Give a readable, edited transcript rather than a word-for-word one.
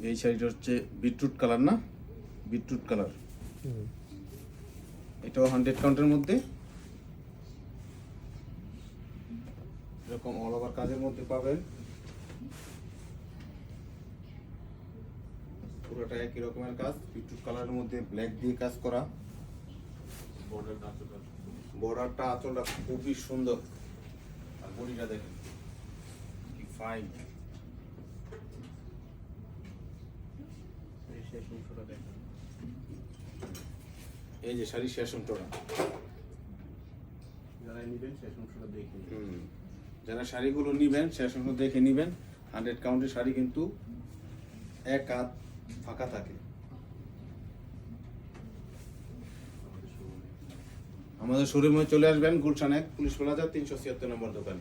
এই শাড়িটা হচ্ছে বিটরুট কালার না, বিটরুট কালার। এটাও 100 কাউন্টের মধ্যে, এরকম অল ওভার কাজের মধ্যে পাবেন। পুরোটা একই রকমের কাজ, বিটরুট কালারের মধ্যে ব্ল্যাক দিয়ে কাজ করা। বর্ডারটা আঁচলটা খুবই সুন্দর, আর বডিটা দেখেন কি ফাইন। এই যে শাড়ি শেষ অংশটা, যারা নেবেন শেষ অংশটা দেখে যারা শাড়িগুলো নিবেন শেষ অংশ দেখে নিবেন। 100 কাউন্টের শাড়ি কিন্তু এক হাত ফাঁকা থাকে। আমাদের শোরুমে চলে আসবেন, গুলশান 1 পুলিশ প্লাজা 376 নম্বর দোকান।